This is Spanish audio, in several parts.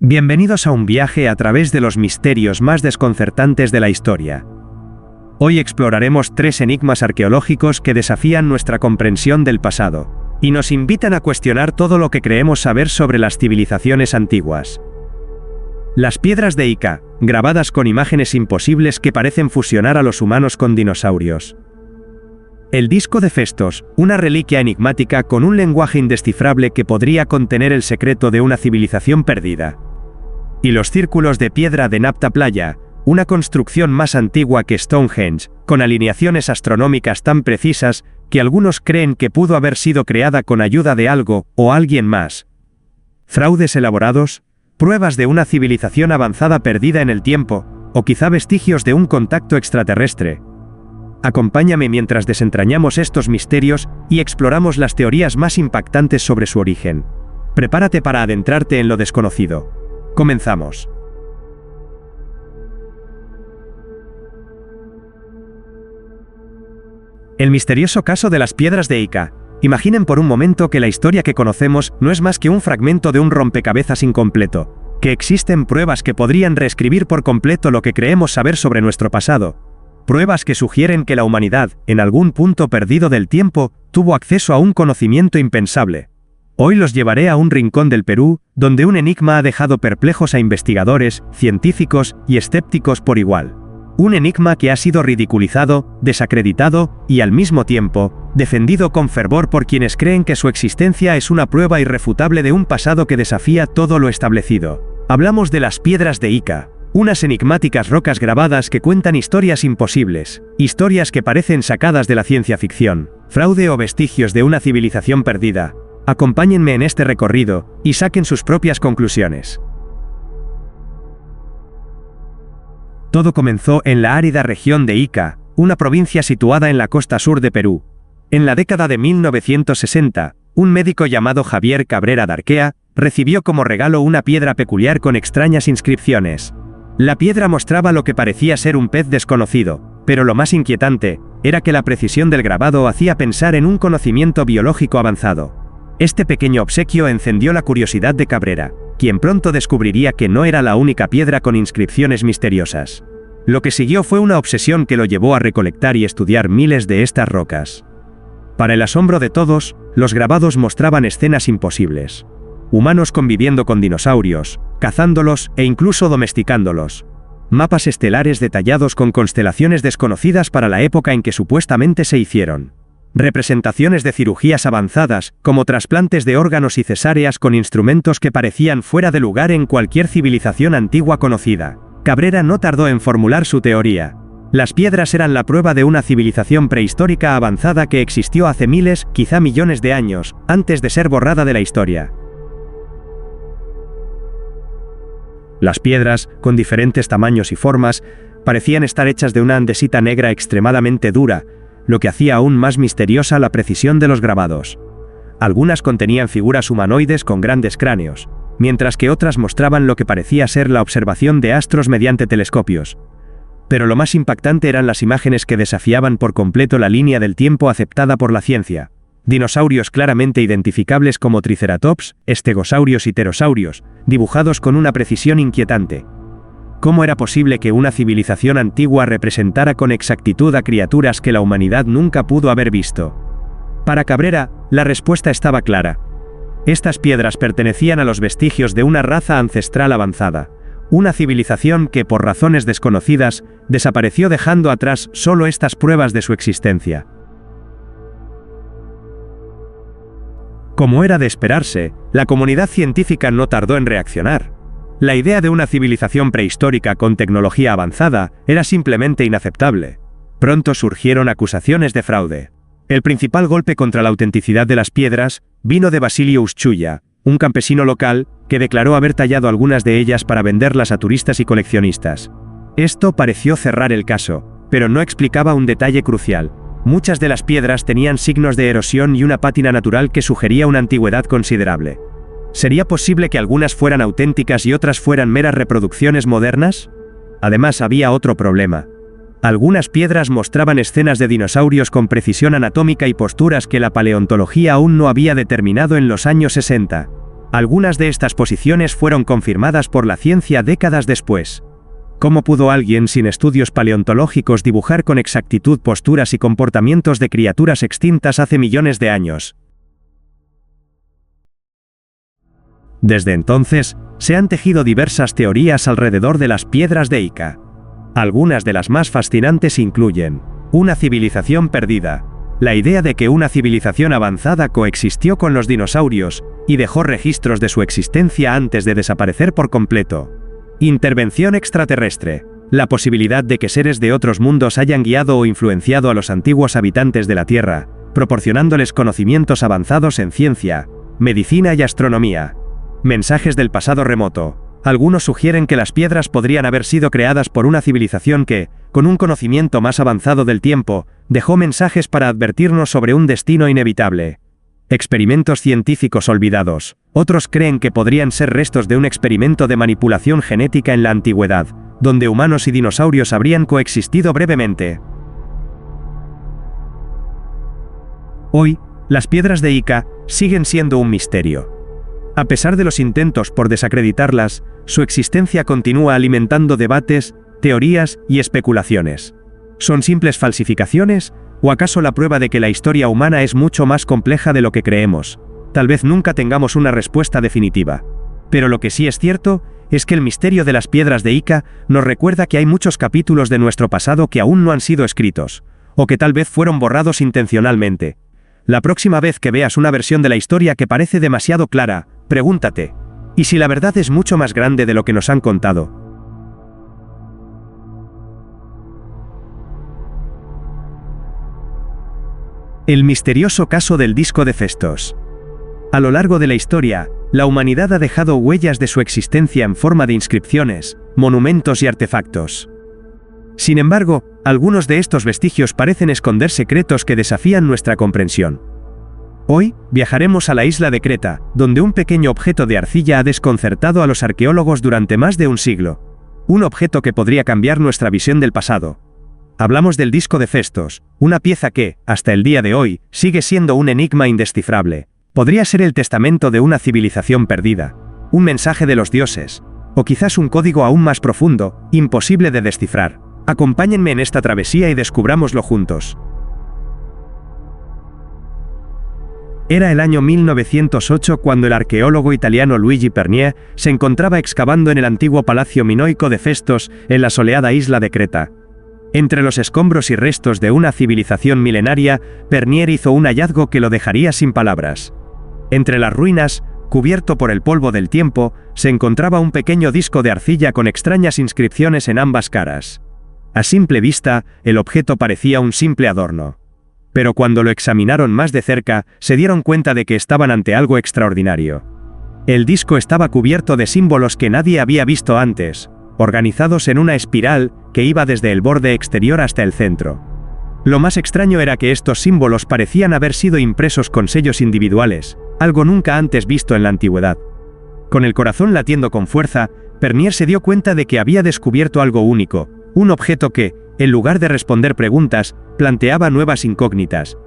Bienvenidos a un viaje a través de los misterios más desconcertantes de la historia. Hoy exploraremos 3 enigmas arqueológicos que desafían nuestra comprensión del pasado y nos invitan a cuestionar todo lo que creemos saber sobre las civilizaciones antiguas. Las piedras de Ica, grabadas con imágenes imposibles que parecen fusionar a los humanos con dinosaurios. El disco de Festos, una reliquia enigmática con un lenguaje indescifrable que podría contener el secreto de una civilización perdida. Y los círculos de piedra de Napta Playa, una construcción más antigua que Stonehenge, con alineaciones astronómicas tan precisas que algunos creen que pudo haber sido creada con ayuda de algo o alguien más. Fraudes elaborados, pruebas de una civilización avanzada perdida en el tiempo, o quizá vestigios de un contacto extraterrestre. Acompáñame mientras desentrañamos estos misterios y exploramos las teorías más impactantes sobre su origen. Prepárate para adentrarte en lo desconocido. Comenzamos. El misterioso caso de las piedras de Ica. Imaginen por un momento que la historia que conocemos no es más que un fragmento de un rompecabezas incompleto, que existen pruebas que podrían reescribir por completo lo que creemos saber sobre nuestro pasado. Pruebas que sugieren que la humanidad, en algún punto perdido del tiempo, tuvo acceso a un conocimiento impensable. Hoy los llevaré a un rincón del Perú, donde un enigma ha dejado perplejos a investigadores, científicos y escépticos por igual. Un enigma que ha sido ridiculizado, desacreditado y, al mismo tiempo, defendido con fervor por quienes creen que su existencia es una prueba irrefutable de un pasado que desafía todo lo establecido. Hablamos de las piedras de Ica. Unas enigmáticas rocas grabadas que cuentan historias imposibles, historias que parecen sacadas de la ciencia ficción, fraude o vestigios de una civilización perdida. Acompáñenme en este recorrido y saquen sus propias conclusiones. Todo comenzó en la árida región de Ica, una provincia situada en la costa sur de Perú. En la década de 1960, un médico llamado Javier Cabrera Darquea recibió como regalo una piedra peculiar con extrañas inscripciones. La piedra mostraba lo que parecía ser un pez desconocido, pero lo más inquietante era que la precisión del grabado hacía pensar en un conocimiento biológico avanzado. Este pequeño obsequio encendió la curiosidad de Cabrera, quien pronto descubriría que no era la única piedra con inscripciones misteriosas. Lo que siguió fue una obsesión que lo llevó a recolectar y estudiar miles de estas rocas. Para el asombro de todos, los grabados mostraban escenas imposibles. Humanos conviviendo con dinosaurios, cazándolos e incluso domesticándolos. Mapas estelares detallados con constelaciones desconocidas para la época en que supuestamente se hicieron. Representaciones de cirugías avanzadas, como trasplantes de órganos y cesáreas con instrumentos que parecían fuera de lugar en cualquier civilización antigua conocida. Cabrera no tardó en formular su teoría. Las piedras eran la prueba de una civilización prehistórica avanzada que existió hace miles, quizá millones de años, antes de ser borrada de la historia. Las piedras, con diferentes tamaños y formas, parecían estar hechas de una andesita negra extremadamente dura, lo que hacía aún más misteriosa la precisión de los grabados. Algunas contenían figuras humanoides con grandes cráneos, mientras que otras mostraban lo que parecía ser la observación de astros mediante telescopios. Pero lo más impactante eran las imágenes que desafiaban por completo la línea del tiempo aceptada por la ciencia. Dinosaurios claramente identificables como Triceratops, Stegosaurios y Pterosaurios, dibujados con una precisión inquietante. ¿Cómo era posible que una civilización antigua representara con exactitud a criaturas que la humanidad nunca pudo haber visto? Para Cabrera, la respuesta estaba clara. Estas piedras pertenecían a los vestigios de una raza ancestral avanzada, una civilización que, por razones desconocidas, desapareció dejando atrás solo estas pruebas de su existencia. Como era de esperarse, la comunidad científica no tardó en reaccionar. La idea de una civilización prehistórica con tecnología avanzada era simplemente inaceptable. Pronto surgieron acusaciones de fraude. El principal golpe contra la autenticidad de las piedras vino de Basilio Uschuya, un campesino local que declaró haber tallado algunas de ellas para venderlas a turistas y coleccionistas. Esto pareció cerrar el caso, pero no explicaba un detalle crucial. Muchas de las piedras tenían signos de erosión y una pátina natural que sugería una antigüedad considerable. ¿Sería posible que algunas fueran auténticas y otras fueran meras reproducciones modernas? Además, había otro problema. Algunas piedras mostraban escenas de dinosaurios con precisión anatómica y posturas que la paleontología aún no había determinado en los años 60. Algunas de estas posiciones fueron confirmadas por la ciencia décadas después. ¿Cómo pudo alguien sin estudios paleontológicos dibujar con exactitud posturas y comportamientos de criaturas extintas hace millones de años? Desde entonces, se han tejido diversas teorías alrededor de las piedras de Ica. Algunas de las más fascinantes incluyen una civilización perdida, la idea de que una civilización avanzada coexistió con los dinosaurios y dejó registros de su existencia antes de desaparecer por completo. Intervención extraterrestre, la posibilidad de que seres de otros mundos hayan guiado o influenciado a los antiguos habitantes de la Tierra, proporcionándoles conocimientos avanzados en ciencia, medicina y astronomía. Mensajes del pasado remoto. Algunos sugieren que las piedras podrían haber sido creadas por una civilización que, con un conocimiento más avanzado del tiempo, dejó mensajes para advertirnos sobre un destino inevitable. Experimentos científicos olvidados. Otros creen que podrían ser restos de un experimento de manipulación genética en la antigüedad, donde humanos y dinosaurios habrían coexistido brevemente. Hoy, las piedras de Ica siguen siendo un misterio. A pesar de los intentos por desacreditarlas, su existencia continúa alimentando debates, teorías y especulaciones. ¿Son simples falsificaciones? ¿O acaso la prueba de que la historia humana es mucho más compleja de lo que creemos? Tal vez nunca tengamos una respuesta definitiva. Pero lo que sí es cierto, es que el misterio de las piedras de Ica nos recuerda que hay muchos capítulos de nuestro pasado que aún no han sido escritos, o que tal vez fueron borrados intencionalmente. La próxima vez que veas una versión de la historia que parece demasiado clara, pregúntate, ¿y si la verdad es mucho más grande de lo que nos han contado? El misterioso caso del disco de Festos. A lo largo de la historia, la humanidad ha dejado huellas de su existencia en forma de inscripciones, monumentos y artefactos. Sin embargo, algunos de estos vestigios parecen esconder secretos que desafían nuestra comprensión. Hoy, viajaremos a la isla de Creta, donde un pequeño objeto de arcilla ha desconcertado a los arqueólogos durante más de un siglo. Un objeto que podría cambiar nuestra visión del pasado. Hablamos del disco de Festos, una pieza que, hasta el día de hoy, sigue siendo un enigma indescifrable. Podría ser el testamento de una civilización perdida, un mensaje de los dioses, o quizás un código aún más profundo, imposible de descifrar. Acompáñenme en esta travesía y descubrámoslo juntos. Era el año 1908 cuando el arqueólogo italiano Luigi Pernier se encontraba excavando en el antiguo palacio minoico de Festos en la soleada isla de Creta. Entre los escombros y restos de una civilización milenaria, Pernier hizo un hallazgo que lo dejaría sin palabras. Entre las ruinas, cubierto por el polvo del tiempo, se encontraba un pequeño disco de arcilla con extrañas inscripciones en ambas caras. A simple vista, el objeto parecía un simple adorno. Pero cuando lo examinaron más de cerca, se dieron cuenta de que estaban ante algo extraordinario. El disco estaba cubierto de símbolos que nadie había visto antes, organizados en una espiral que iba desde el borde exterior hasta el centro. Lo más extraño era que estos símbolos parecían haber sido impresos con sellos individuales, algo nunca antes visto en la antigüedad. Con el corazón latiendo con fuerza, Pernier se dio cuenta de que había descubierto algo único, un objeto que, en lugar de responder preguntas, planteaba nuevas incógnitas.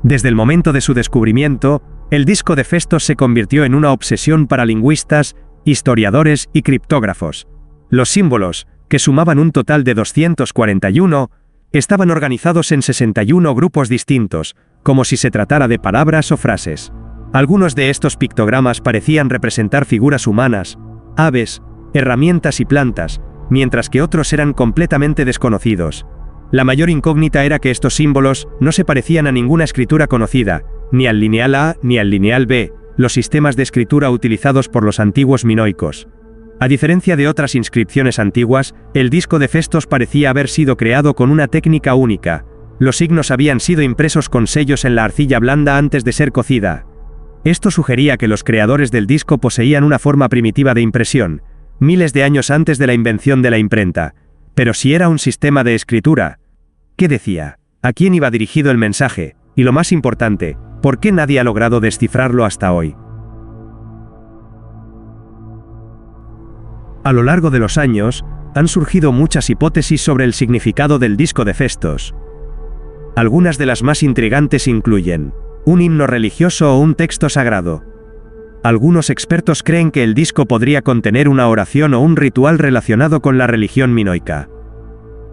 Desde el momento de su descubrimiento, el disco de Festos se convirtió en una obsesión para lingüistas, historiadores y criptógrafos. Los símbolos, que sumaban un total de 241, estaban organizados en 61 grupos distintos, como si se tratara de palabras o frases. Algunos de estos pictogramas parecían representar figuras humanas, aves, herramientas y plantas, mientras que otros eran completamente desconocidos. La mayor incógnita era que estos símbolos no se parecían a ninguna escritura conocida, ni al lineal A ni al lineal B, los sistemas de escritura utilizados por los antiguos minoicos. A diferencia de otras inscripciones antiguas, el disco de Festos parecía haber sido creado con una técnica única. Los signos habían sido impresos con sellos en la arcilla blanda antes de ser cocida. Esto sugería que los creadores del disco poseían una forma primitiva de impresión, miles de años antes de la invención de la imprenta. Pero si era un sistema de escritura, ¿qué decía? ¿A quién iba dirigido el mensaje? Y lo más importante, ¿por qué nadie ha logrado descifrarlo hasta hoy? A lo largo de los años, han surgido muchas hipótesis sobre el significado del disco de Festos. Algunas de las más intrigantes incluyen: un himno religioso o un texto sagrado. Algunos expertos creen que el disco podría contener una oración o un ritual relacionado con la religión minoica.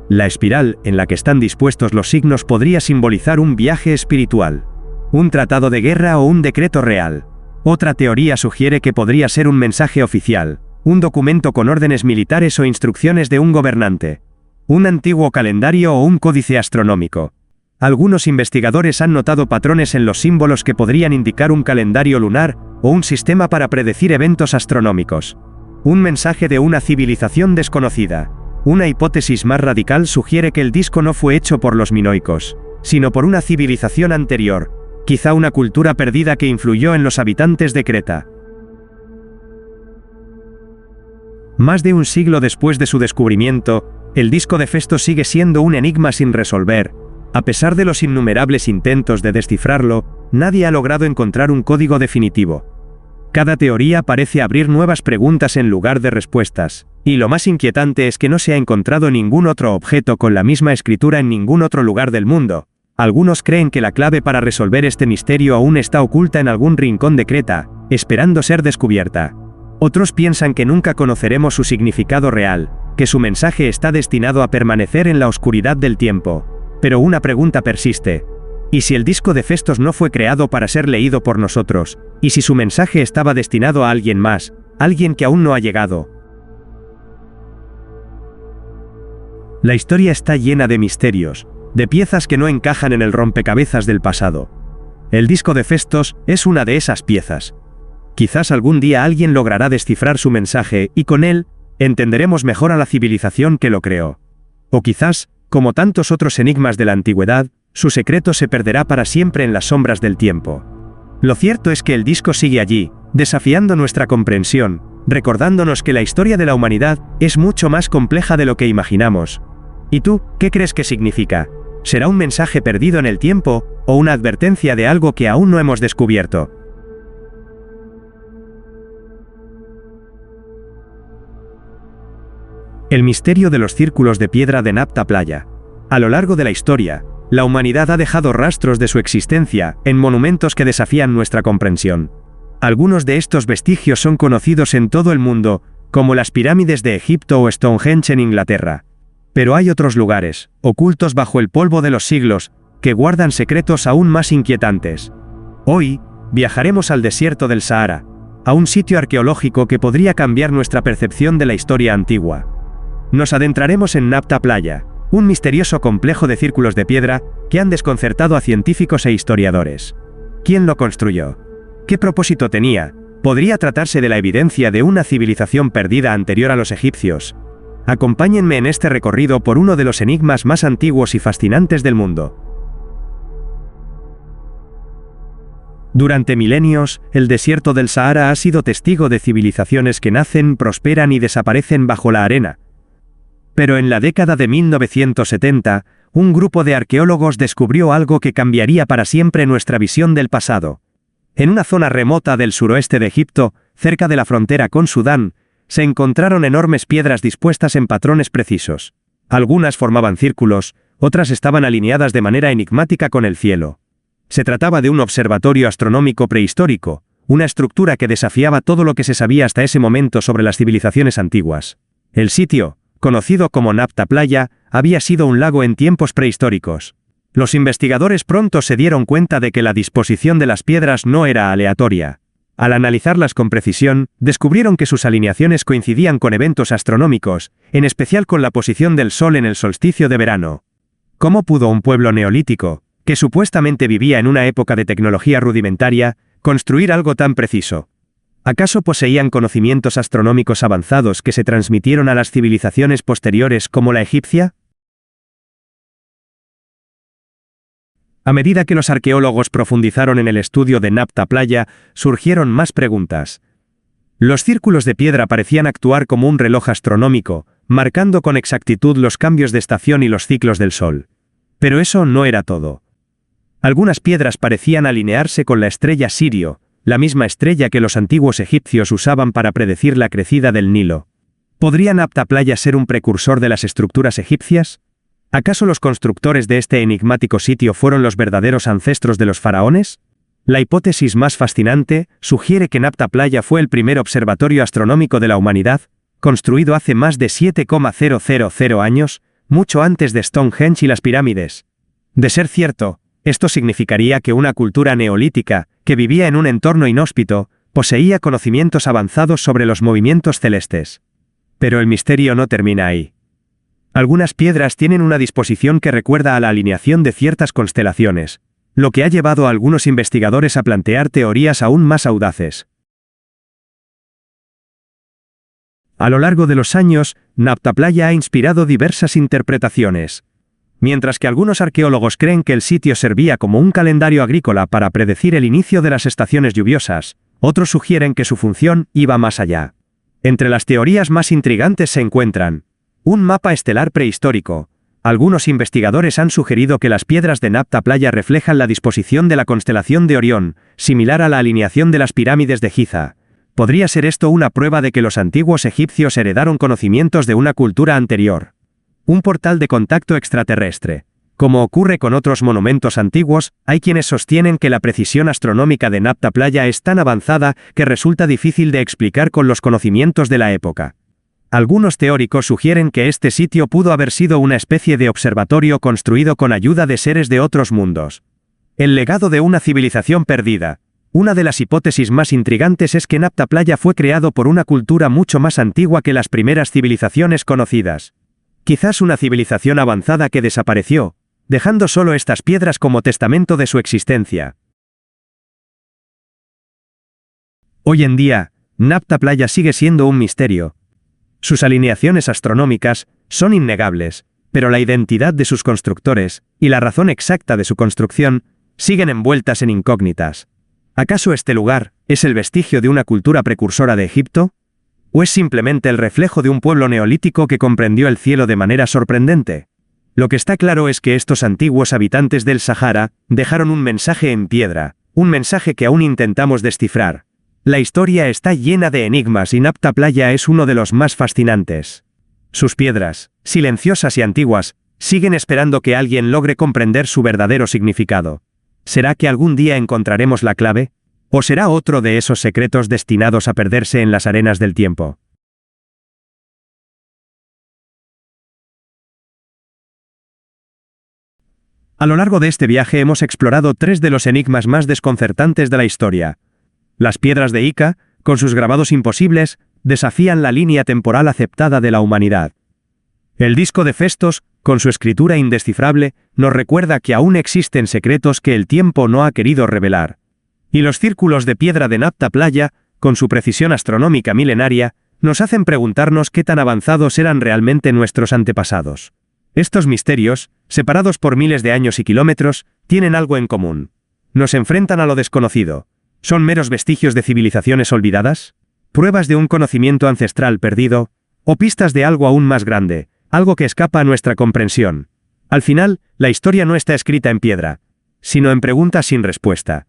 La espiral, en la que están dispuestos los signos, podría simbolizar un viaje espiritual, un tratado de guerra o un decreto real. Otra teoría sugiere que podría ser un mensaje oficial, un documento con órdenes militares o instrucciones de un gobernante, un antiguo calendario o un códice astronómico. Algunos investigadores han notado patrones en los símbolos que podrían indicar un calendario lunar o un sistema para predecir eventos astronómicos. Un mensaje de una civilización desconocida. Una hipótesis más radical sugiere que el disco no fue hecho por los minoicos, sino por una civilización anterior, quizá una cultura perdida que influyó en los habitantes de Creta. Más de un siglo después de su descubrimiento, el disco de Festo sigue siendo un enigma sin resolver. A pesar de los innumerables intentos de descifrarlo, nadie ha logrado encontrar un código definitivo. Cada teoría parece abrir nuevas preguntas en lugar de respuestas, y lo más inquietante es que no se ha encontrado ningún otro objeto con la misma escritura en ningún otro lugar del mundo. Algunos creen que la clave para resolver este misterio aún está oculta en algún rincón de Creta, esperando ser descubierta. Otros piensan que nunca conoceremos su significado real, que su mensaje está destinado a permanecer en la oscuridad del tiempo. Pero una pregunta persiste. ¿Y si el disco de Festos no fue creado para ser leído por nosotros? ¿Y si su mensaje estaba destinado a alguien más, alguien que aún no ha llegado? La historia está llena de misterios, de piezas que no encajan en el rompecabezas del pasado. El disco de Festos es una de esas piezas. Quizás algún día alguien logrará descifrar su mensaje y con él, entenderemos mejor a la civilización que lo creó. O quizás, como tantos otros enigmas de la antigüedad, su secreto se perderá para siempre en las sombras del tiempo. Lo cierto es que el disco sigue allí, desafiando nuestra comprensión, recordándonos que la historia de la humanidad es mucho más compleja de lo que imaginamos. ¿Y tú, qué crees que significa? ¿Será un mensaje perdido en el tiempo, o una advertencia de algo que aún no hemos descubierto? El misterio de los círculos de piedra de Napta Playa. A lo largo de la historia, la humanidad ha dejado rastros de su existencia en monumentos que desafían nuestra comprensión. Algunos de estos vestigios son conocidos en todo el mundo, como las pirámides de Egipto o Stonehenge en Inglaterra. Pero hay otros lugares, ocultos bajo el polvo de los siglos, que guardan secretos aún más inquietantes. Hoy, viajaremos al desierto del Sahara, a un sitio arqueológico que podría cambiar nuestra percepción de la historia antigua. Nos adentraremos en Napta Playa, un misterioso complejo de círculos de piedra que han desconcertado a científicos e historiadores. ¿Quién lo construyó? ¿Qué propósito tenía? ¿Podría tratarse de la evidencia de una civilización perdida anterior a los egipcios? Acompáñenme en este recorrido por uno de los enigmas más antiguos y fascinantes del mundo. Durante milenios, el desierto del Sahara ha sido testigo de civilizaciones que nacen, prosperan y desaparecen bajo la arena. Pero en la década de 1970, un grupo de arqueólogos descubrió algo que cambiaría para siempre nuestra visión del pasado. En una zona remota del suroeste de Egipto, cerca de la frontera con Sudán, se encontraron enormes piedras dispuestas en patrones precisos. Algunas formaban círculos, otras estaban alineadas de manera enigmática con el cielo. Se trataba de un observatorio astronómico prehistórico, una estructura que desafiaba todo lo que se sabía hasta ese momento sobre las civilizaciones antiguas. El sitio, conocido como Napta Playa, había sido un lago en tiempos prehistóricos. Los investigadores pronto se dieron cuenta de que la disposición de las piedras no era aleatoria. Al analizarlas con precisión, descubrieron que sus alineaciones coincidían con eventos astronómicos, en especial con la posición del Sol en el solsticio de verano. ¿Cómo pudo un pueblo neolítico, que supuestamente vivía en una época de tecnología rudimentaria, construir algo tan preciso? ¿Acaso poseían conocimientos astronómicos avanzados que se transmitieron a las civilizaciones posteriores como la egipcia? A medida que los arqueólogos profundizaron en el estudio de Napta Playa, surgieron más preguntas. Los círculos de piedra parecían actuar como un reloj astronómico, marcando con exactitud los cambios de estación y los ciclos del Sol. Pero eso no era todo. Algunas piedras parecían alinearse con la estrella Sirio, la misma estrella que los antiguos egipcios usaban para predecir la crecida del Nilo. ¿Podría Napta Playa ser un precursor de las estructuras egipcias? ¿Acaso los constructores de este enigmático sitio fueron los verdaderos ancestros de los faraones? La hipótesis más fascinante sugiere que Nabta Playa fue el primer observatorio astronómico de la humanidad, construido hace más de 7,000 años, mucho antes de Stonehenge y las pirámides. De ser cierto, esto significaría que una cultura neolítica, que vivía en un entorno inhóspito, poseía conocimientos avanzados sobre los movimientos celestes. Pero el misterio no termina ahí. Algunas piedras tienen una disposición que recuerda a la alineación de ciertas constelaciones, lo que ha llevado a algunos investigadores a plantear teorías aún más audaces. A lo largo de los años, Nabta Playa ha inspirado diversas interpretaciones. Mientras que algunos arqueólogos creen que el sitio servía como un calendario agrícola para predecir el inicio de las estaciones lluviosas, otros sugieren que su función iba más allá. Entre las teorías más intrigantes se encuentran un mapa estelar prehistórico. Algunos investigadores han sugerido que las piedras de Nabta Playa reflejan la disposición de la constelación de Orión, similar a la alineación de las pirámides de Giza. ¿Podría ser esto una prueba de que los antiguos egipcios heredaron conocimientos de una cultura anterior? Un portal de contacto extraterrestre. Como ocurre con otros monumentos antiguos, hay quienes sostienen que la precisión astronómica de Nabta Playa es tan avanzada que resulta difícil de explicar con los conocimientos de la época. Algunos teóricos sugieren que este sitio pudo haber sido una especie de observatorio construido con ayuda de seres de otros mundos. El legado de una civilización perdida. Una de las hipótesis más intrigantes es que Nabta Playa fue creado por una cultura mucho más antigua que las primeras civilizaciones conocidas. Quizás una civilización avanzada que desapareció, dejando solo estas piedras como testamento de su existencia. Hoy en día, Nabta Playa sigue siendo un misterio. Sus alineaciones astronómicas son innegables, pero la identidad de sus constructores y la razón exacta de su construcción siguen envueltas en incógnitas. ¿Acaso este lugar es el vestigio de una cultura precursora de Egipto? ¿O es simplemente el reflejo de un pueblo neolítico que comprendió el cielo de manera sorprendente? Lo que está claro es que estos antiguos habitantes del Sahara dejaron un mensaje en piedra, un mensaje que aún intentamos descifrar. La historia está llena de enigmas y Nabta Playa es uno de los más fascinantes. Sus piedras, silenciosas y antiguas, siguen esperando que alguien logre comprender su verdadero significado. ¿Será que algún día encontraremos la clave? ¿O será otro de esos secretos destinados a perderse en las arenas del tiempo? A lo largo de este viaje hemos explorado tres de los enigmas más desconcertantes de la historia. Las piedras de Ica, con sus grabados imposibles, desafían la línea temporal aceptada de la humanidad. El disco de Festos, con su escritura indescifrable, nos recuerda que aún existen secretos que el tiempo no ha querido revelar. Y los círculos de piedra de Nabta Playa, con su precisión astronómica milenaria, nos hacen preguntarnos qué tan avanzados eran realmente nuestros antepasados. Estos misterios, separados por miles de años y kilómetros, tienen algo en común. Nos enfrentan a lo desconocido. ¿Son meros vestigios de civilizaciones olvidadas? ¿Pruebas de un conocimiento ancestral perdido? ¿O pistas de algo aún más grande, algo que escapa a nuestra comprensión? Al final, la historia no está escrita en piedra, sino en preguntas sin respuesta.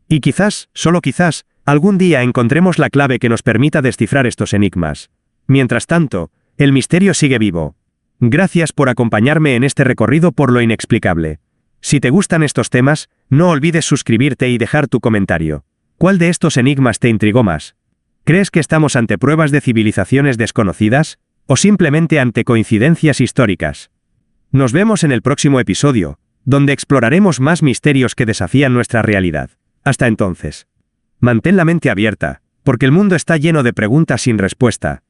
Y quizás, solo quizás, algún día encontremos la clave que nos permita descifrar estos enigmas. Mientras tanto, el misterio sigue vivo. Gracias por acompañarme en este recorrido por lo inexplicable. Si te gustan estos temas, no olvides suscribirte y dejar tu comentario. ¿Cuál de estos enigmas te intrigó más? ¿Crees que estamos ante pruebas de civilizaciones desconocidas? ¿O simplemente ante coincidencias históricas? Nos vemos en el próximo episodio, donde exploraremos más misterios que desafían nuestra realidad. Hasta entonces. Mantén la mente abierta, porque el mundo está lleno de preguntas sin respuesta.